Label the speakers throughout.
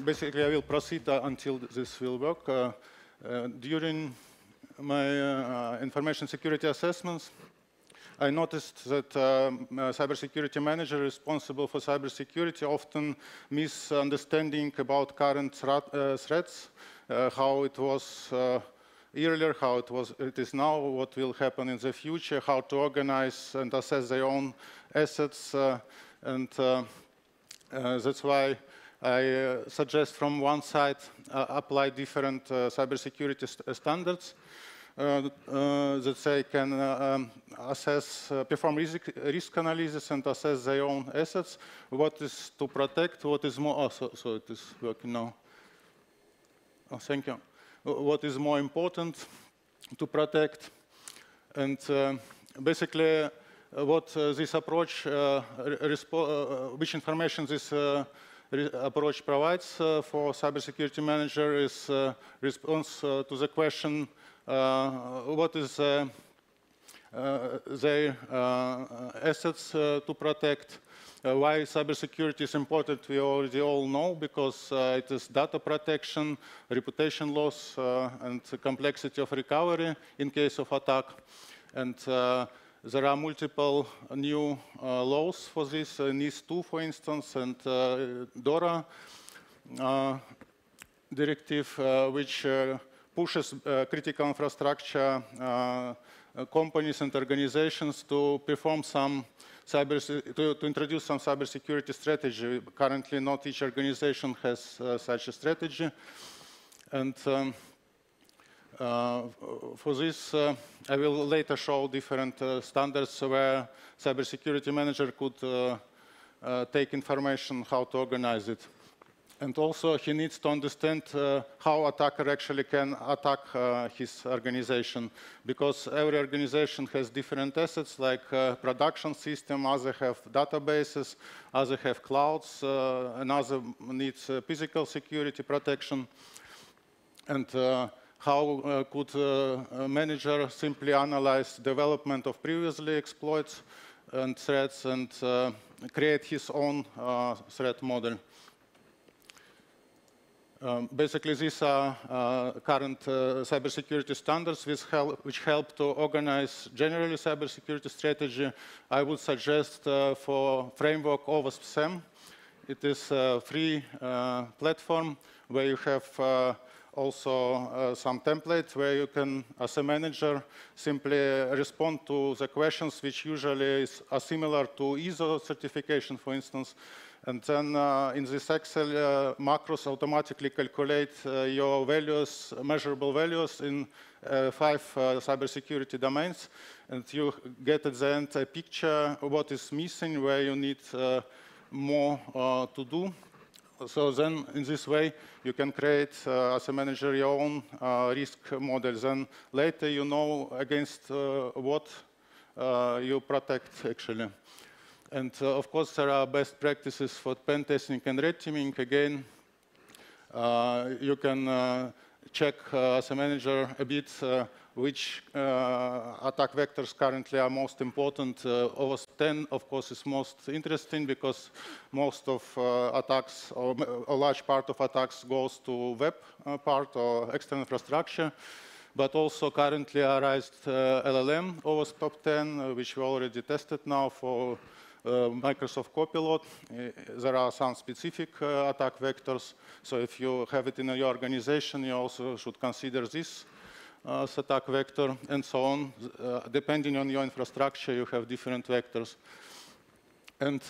Speaker 1: basically, I will proceed until this will work. During my information security assessments, I noticed that cybersecurity manager responsible for cybersecurity often misunderstanding about current threats, how it was earlier, how it is now, what will happen in the future, how to organize and assess their own assets, and that's why I suggest from one side apply different cybersecurity standards that they can assess, perform risk analysis and assess their own assets, what is to protect, what is more, oh, so it is working now. Oh, thank you. What is more important to protect, and basically what this approach, which information this approach provides for cybersecurity manager is response to the question, what is their assets to protect, why cybersecurity is important, we already all know, because it is data protection, reputation loss, and the complexity of recovery in case of attack. And there are multiple new laws for this, NIS2, for instance, and DORA directive, which pushes critical infrastructure companies and organizations to perform some to introduce some cybersecurity strategy. Currently, not each organization has such a strategy. And for this, I will later show different standards where cybersecurity manager could take information, how to organize it. And also, he needs to understand how attacker actually can attack his organization, because every organization has different assets, like production system, others have databases, others have clouds, another needs physical security protection. And how could a manager simply analyze development of previously exploits and threats and create his own threat model? Basically, these are current cybersecurity standards which help to organize generally cybersecurity strategy. I would suggest for framework OWASP-SAM. It is a free platform where you have also some templates where you can, as a manager, simply respond to the questions which usually are similar to ISO certification, for instance. And then in this Excel, macros automatically calculate your values, measurable values in 5 cybersecurity domains. And you get at the end a picture of what is missing, where you need more to do. So then, in this way, you can create, as a manager, your own risk models. And later, you know against what you protect, actually. And of course, there are best practices for pen testing and red teaming. Again, you can check as a manager a bit which attack vectors currently are most important. OWASP 10, of course, is most interesting because most of attacks, or a large part of attacks, goes to web part or external infrastructure. But also currently arised LLM, OWASP Top 10, which we already tested now for Microsoft Copilot. There are some specific attack vectors. So if you have it in your organization, you also should consider this as attack vector, and so on. Depending on your infrastructure, you have different vectors. And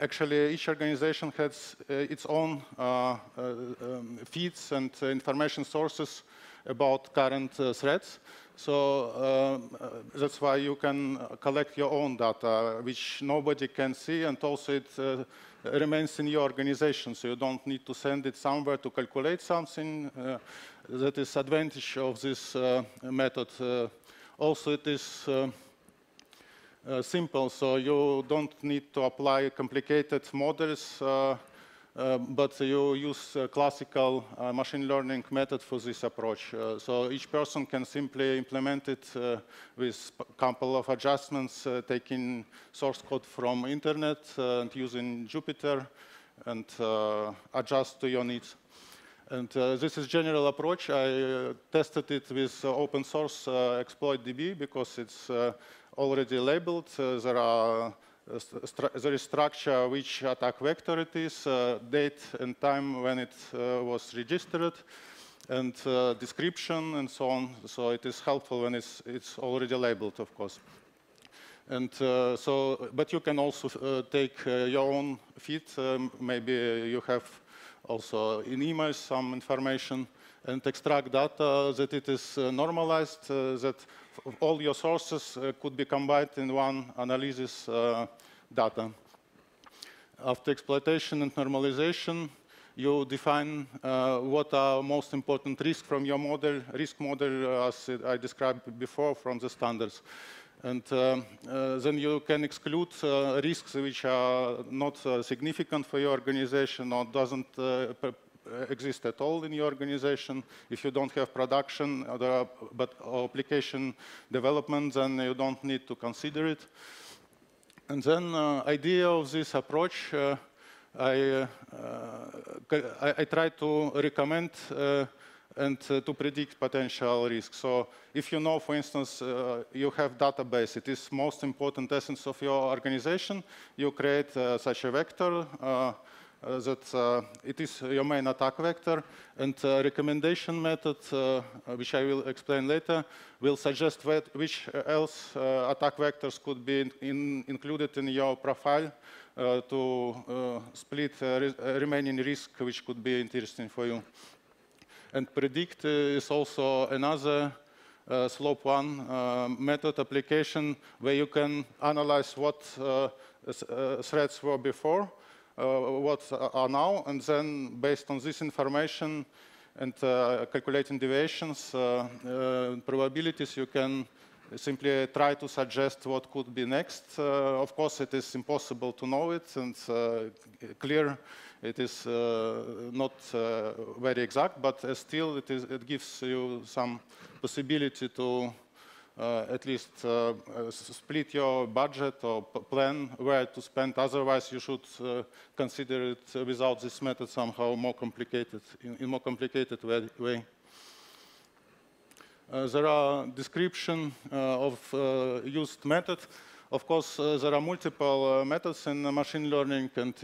Speaker 1: actually, each organization has its own feeds and information sources about current threats. So that's why you can collect your own data, which nobody can see, and also it remains in your organization, so you don't need to send it somewhere to calculate something. That is advantage of this method. Also, it is simple, so you don't need to apply complicated models, but you use classical machine learning method for this approach. So each person can simply implement it with a couple of adjustments, taking source code from internet and using Jupyter and adjust to your needs. And this is general approach. I tested it with open source exploit.db because it's already labeled. There is structure which attack vector it is, date and time when it was registered, and description and so on. So it is helpful when it's already labeled, of course. And but you can also take your own feed. Maybe you have also in emails some information, and extract data that it is normalized, that all your sources could be combined in one analysis data. After exploitation and normalization, you define what are most important risks from your model, risk model, as I described before, from the standards. And then you can exclude risks which are not significant for your organization or doesn't exist at all in your organization. If you don't have production but application development, then you don't need to consider it. And then idea of this approach, I try to recommend and to predict potential risks. So if you know, for instance, you have database, it is most important essence of your organization, you create such a vector that it is your main attack vector, and recommendation method, which I will explain later, will suggest which else attack vectors could be included in your profile to split remaining risk which could be interesting for you. And predict is also another slope 1 method application where you can analyze what threats were before, what are now, and then based on this information and calculating deviations, probabilities, you can simply try to suggest what could be next. Of course, it is impossible to know it, and clear it is not very exact, but still it gives you some possibility to at least split your budget or plan where to spend. Otherwise, you should consider it without this method somehow more complicated, in more complicated way. There are description of used method. Of course, there are multiple methods in machine learning, and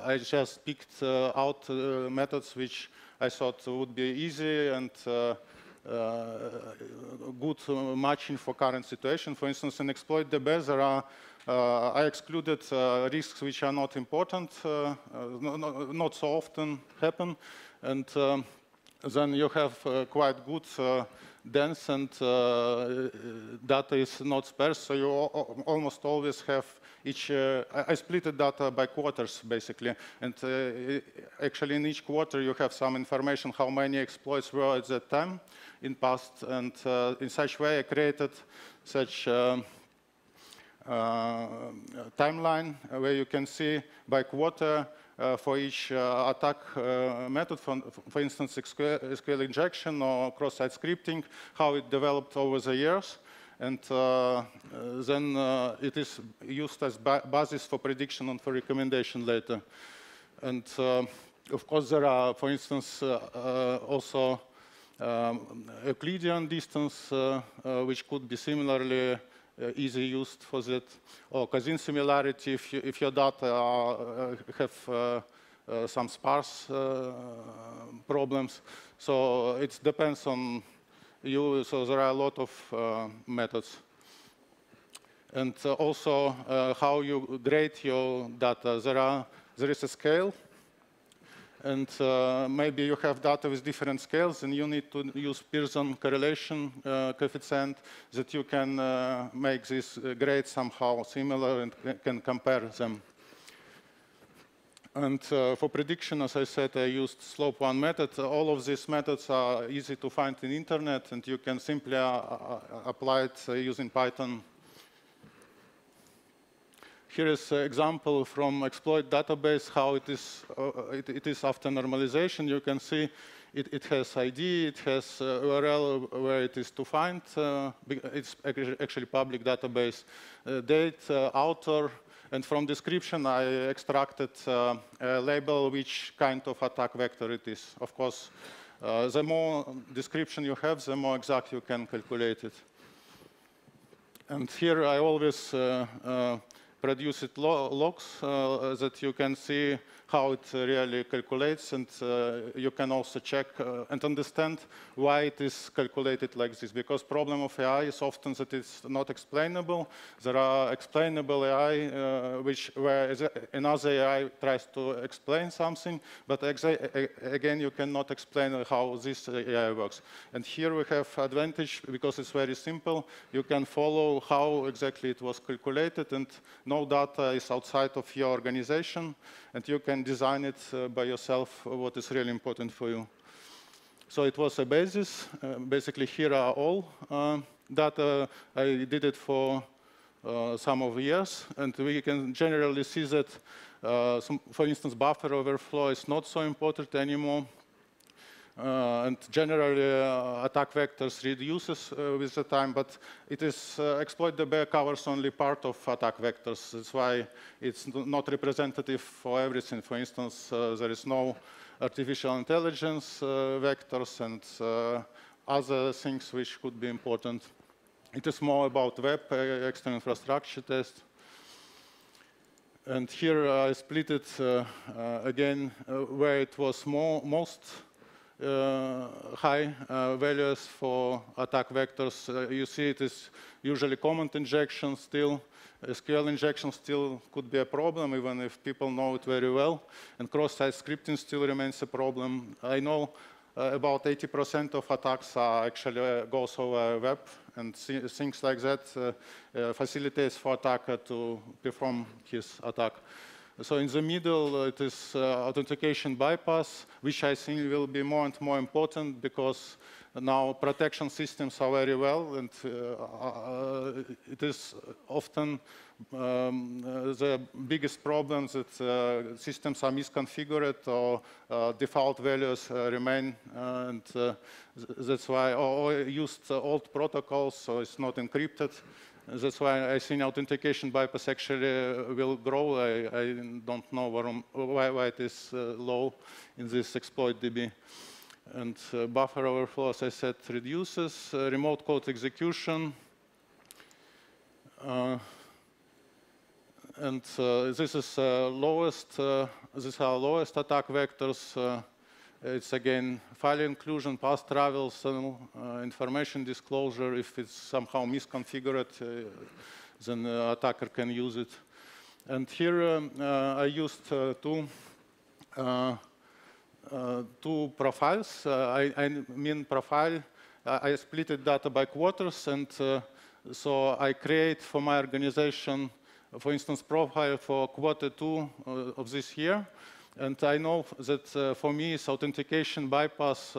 Speaker 1: I just picked out methods which I thought would be easy and good matching for current situation. For instance, in exploit.db, there are I excluded risks which are not important, not so often happen, and then you have quite good dense and data is not sparse, so you almost always have each, I split the data by quarters basically, and actually in each quarter you have some information how many exploits were at that time in past, and in such way I created such timeline where you can see by quarter for each attack method, for instance, SQL injection or cross-site scripting, how it developed over the years. And then it is used as basis for prediction and for recommendation later. And of course, there are, for instance, also Euclidean distance, which could be similarly easy used for that, or Cousin similarity if your data have some sparse problems. So it depends on you. So there are a lot of methods. And also how you grade your data. There is a scale. And maybe you have data with different scales, and you need to use Pearson correlation coefficient that you can make this grade somehow similar and can compare them. And for prediction, as I said, I used slope 1 method. All of these methods are easy to find in internet, and you can simply apply it using Python. Here is an example from exploit database, how it is after normalization. You can see it has ID, it has URL where it is to find. It's actually public database. Date, author, And from description, I extracted a label which kind of attack vector it is. Of course, the more description you have, the more exact you can calculate it. And here I always produce it logs that you can see how it really calculates, and you can also check and understand why it is calculated like this. Because problem of AI is often that it's not explainable. There are explainable AI where another AI tries to explain something, but again you cannot explain how this AI works. And here we have advantage because it's very simple. You can follow how exactly it was calculated, and no data is outside of your organization, and you can design it by yourself, what is really important for you. So it was a basis. Basically, here are all data. I did it for some of years, and we can generally see that, for instance, buffer overflow is not so important anymore. And generally, attack vectors reduces with the time, but it is exploit.DB covers only part of attack vectors. That's why it's not representative for everything. For instance, there is no artificial intelligence vectors and other things which could be important. It is more about web, external infrastructure test. And here I split it again where it was most high values for attack vectors. You see it is usually comment injection still. SQL injection still could be a problem, even if people know it very well. And cross-site scripting still remains a problem. I know about 80% of attacks are actually goes over web, and things like that facilitates for attacker to perform his attack. So in the middle, it is authentication bypass, which I think will be more and more important because now protection systems are very well, and it is often the biggest problem that systems are misconfigured or default values remain, and that's why, or used old protocols, so it's not encrypted. That's why I think authentication bypass actually will grow. I don't know why it is low in this exploit DB. And buffer overflow, as I said, reduces. Remote code execution. And this is lowest. These are lowest attack vectors. It's again file inclusion, path travel, information disclosure. If it's somehow misconfigured, then the attacker can use it. And here I used two profiles. I mean profile. I split data by quarters, and so I create for my organization, for instance, profile for Q2 of this year. And I know that for me, authentication bypass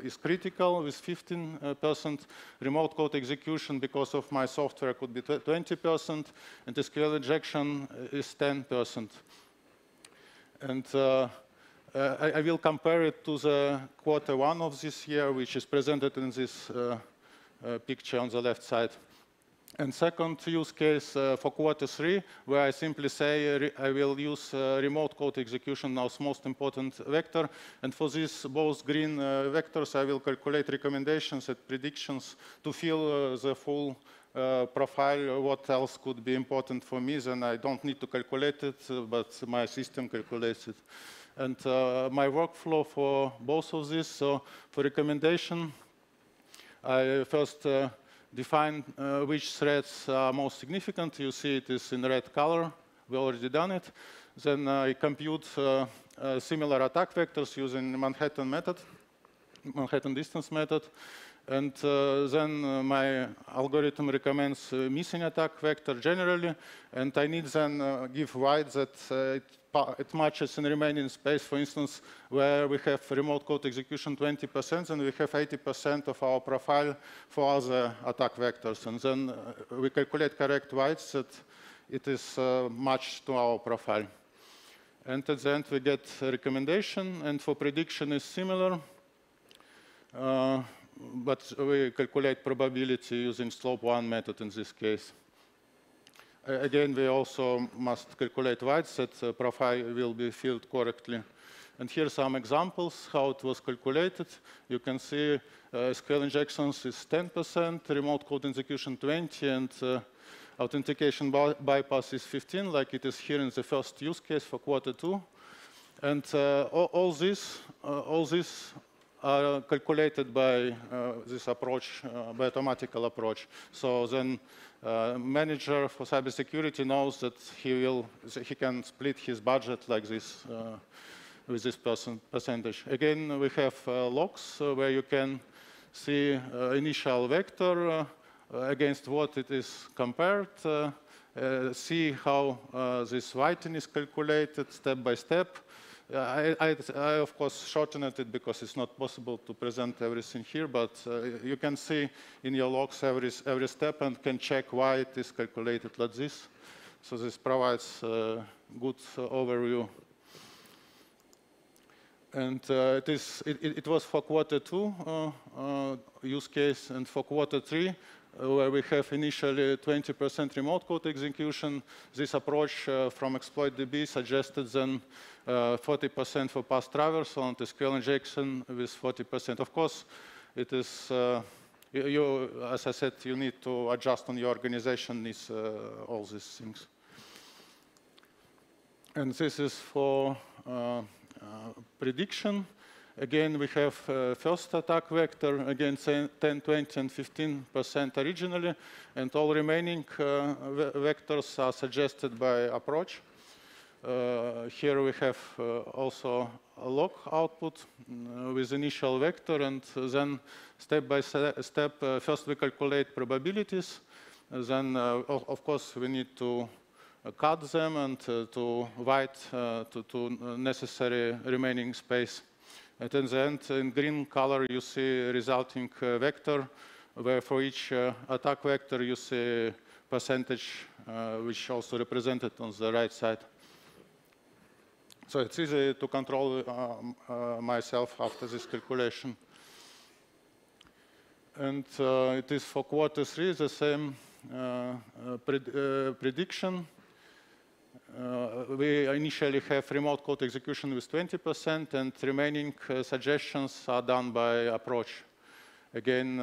Speaker 1: is critical with 15%. Remote code execution, because of my software, could be 20%. And SQL injection is 10%. And I will compare it to the Q1 of this year, which is presented in this picture on the left side. And second use case for Q3, where I simply say I will use remote code execution as most important vector. And for these both green vectors, I will calculate recommendations and predictions to fill the full profile. What else could be important for me? Then I don't need to calculate it, but my system calculates it. And my workflow for both of these. So for recommendation, I first define which threats are most significant. You see it is in red color. We already done it. Then I compute similar attack vectors using Manhattan distance method. And then my algorithm recommends missing attack vector generally. And I need then give white that it matches in remaining space, for instance, where we have remote code execution 20%, and we have 80% of our profile for other attack vectors. And then we calculate correct whites that it is matched to our profile. And at the end, we get a recommendation. And for prediction is similar. But we calculate probability using slope 1 method in this case. again, we also must calculate weights that profile will be filled correctly. And here are some examples how it was calculated. You can see SQL injections is 10%, remote code execution 20, and authentication bypass is 15, like it is here in the first use case for Q2. And all this are calculated by this approach, by automatical approach. So then manager for cybersecurity knows that he can split his budget like this with this percentage. Again, we have logs where you can see initial vector against what it is compared, see how this weighting is calculated step by step. I of course shortened it because it's not possible to present everything here, but you can see in your logs every step and can check why it is calculated like this. So this provides a good overview. And it was for Q2 use case, and for Q3, where we have initially 20% remote code execution. This approach from exploit.DB suggested then 40% for path traversal and SQL injection with 40%. Of course, it is, as I said, you need to adjust on your organization needs all these things. And this is for prediction. Again, we have first attack vector, again 10, 20, and 15% originally, and all remaining vectors are suggested by approach. Here we have also a log output with initial vector, and then step by step, first we calculate probabilities. Then, of course, we need to cut them and to write to necessary remaining space. And in the end, in green color, you see resulting vector, where for each attack vector, you see percentage, which also represented on the right side. So it's easy to control myself after this calculation. And it is for Q3, the same prediction. We initially have remote code execution with 20%, and remaining suggestions are done by approach. Again,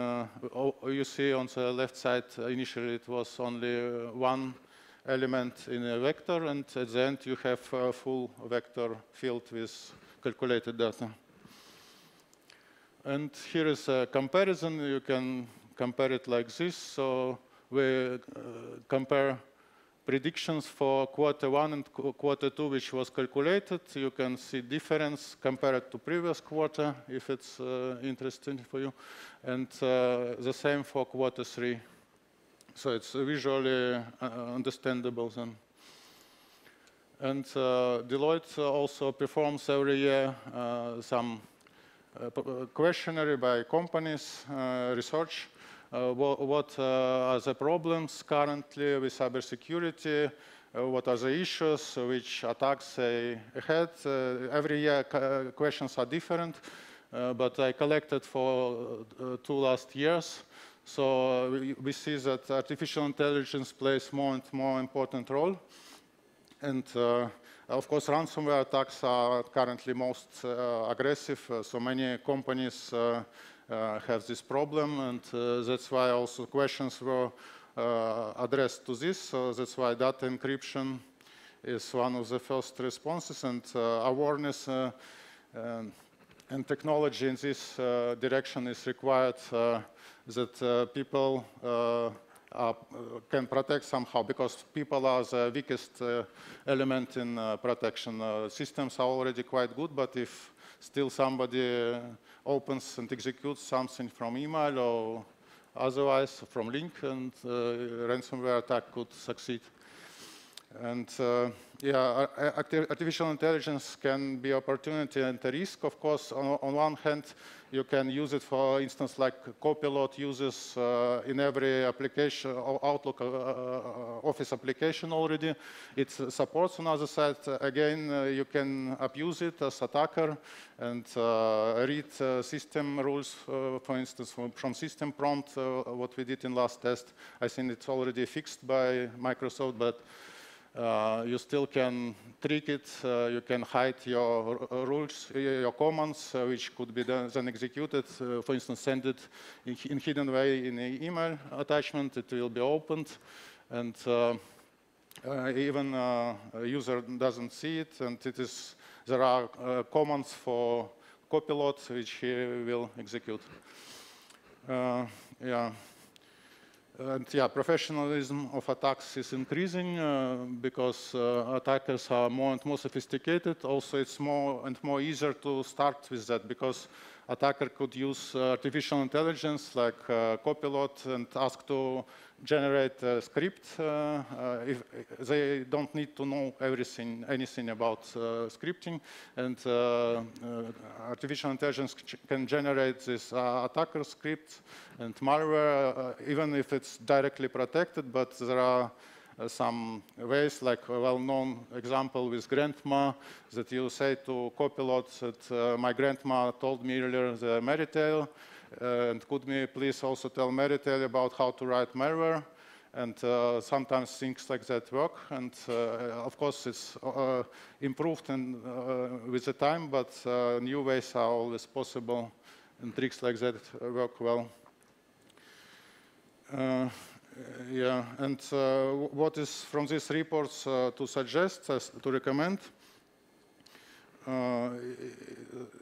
Speaker 1: you see on the left side, initially it was only one element in a vector, and at the end you have a full vector filled with calculated data. And here is a comparison. You can compare it like this. So we compare predictions for Q1 and Q2, which was calculated. You can see difference compared to previous quarter, if it's interesting for you. And the same for Q3. So it's visually understandable then. And Deloitte also performs every year some questionnaire by companies, research. What are the problems currently with cybersecurity? What are the issues? Which attacks they had? Every year questions are different, but I collected for 2 last years. So we see that artificial intelligence plays more and more important role. And of course, ransomware attacks are currently most aggressive. So many companies have this problem, and that's why also questions were addressed to this. So that's why data encryption is one of the first responses, and awareness and technology in this direction is required that people can protect somehow, because people are the weakest element in protection. Systems are already quite good, but if still somebody opens and executes something from email or otherwise from link, and ransomware attack could succeed. And yeah, artificial intelligence can be opportunity and a risk. Of course, on one hand, you can use it, for instance, like Copilot uses in every application, Outlook Office application already. It supports. On the other side, again, you can abuse it as attacker and read system rules, for instance, from system prompt, what we did in last test. I think it's already fixed by Microsoft, but you still can trick it. You can hide your rules, your commands, which could be then executed. For instance, send it in hidden way in an email attachment. It will be opened, and even a user doesn't see it. And there are commands for Copilot which he will execute. Yeah. And yeah, professionalism of attacks is increasing because attackers are more and more sophisticated. Also, it's more and more easier to start with that because attacker could use artificial intelligence like Copilot and ask to generate a script. If they don't need to know anything about scripting, and artificial intelligence can generate this attacker script and malware, even if it's directly protected. But there are some ways, like a well-known example with grandma, that you say to Copilot that my grandma told me earlier the Mary tale, and could me please also tell Mary tale about how to write malware? And sometimes things like that work. And of course, it's improved with the time, but new ways are always possible, and tricks like that work well. Yeah, and what is from these reports to suggest, to recommend?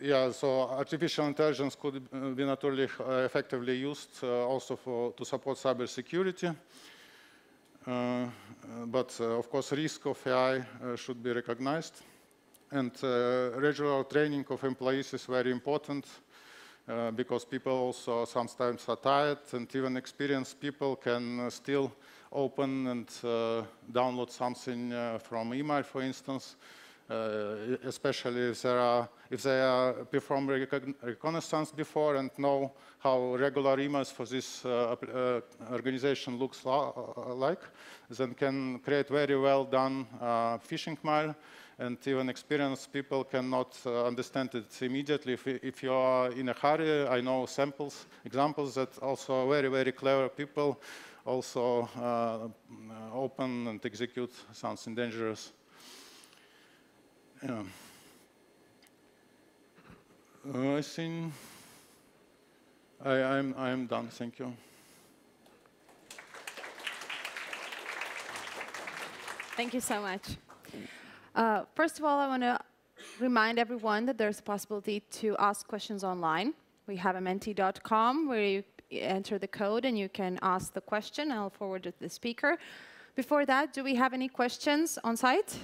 Speaker 1: Yeah, so artificial intelligence could be naturally effectively used also to support cybersecurity. But of course, risk of AI should be recognized. And regular training of employees is very important because people also sometimes are tired, and even experienced people can still open and download something from email, for instance. Especially if they are performed reconnaissance before and know how regular emails for this organization looks like, then can create very well done phishing mail. And even experienced people cannot understand it immediately. If you are in a hurry, I know examples that also very, very clever people also open and execute something dangerous. Yeah. I think I'm done. Thank you.
Speaker 2: Thank you so much. First of all, I want to remind everyone that there's a possibility to ask questions online. We have menti.com where you enter the code and you can ask the question. I'll forward it to the speaker. Before that, do we have any questions on site?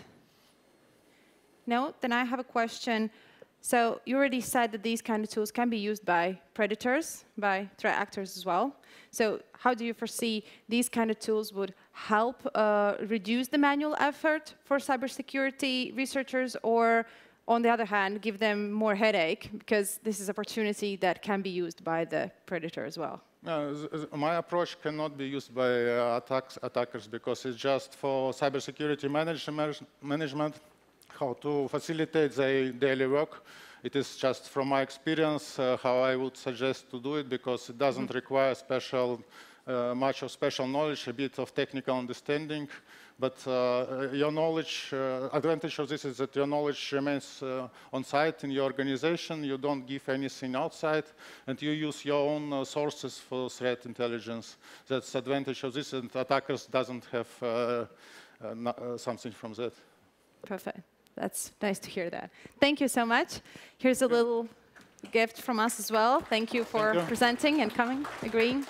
Speaker 2: No? Then I have a question. So you already said that these kind of tools can be used by predators, by threat actors as well. So how do you foresee these kind of tools would help reduce the manual effort for cybersecurity researchers, or on the other hand, give them more headache because this is an opportunity that can be used by the predator as well?
Speaker 1: My approach cannot be used by attackers because it's just for cybersecurity management, how to facilitate their daily work. It is just from my experience how I would suggest to do it, because it doesn't require much of special knowledge, a bit of technical understanding. But your knowledge, advantage of this is that your knowledge remains on site in your organization. You don't give anything outside, and you use your own sources for threat intelligence. That's the advantage of this, and attackers doesn't have something from that.
Speaker 2: Perfect. That's nice to hear that. Thank you so much. Here's a little gift from us as well. Thank you for presenting and coming, agreeing.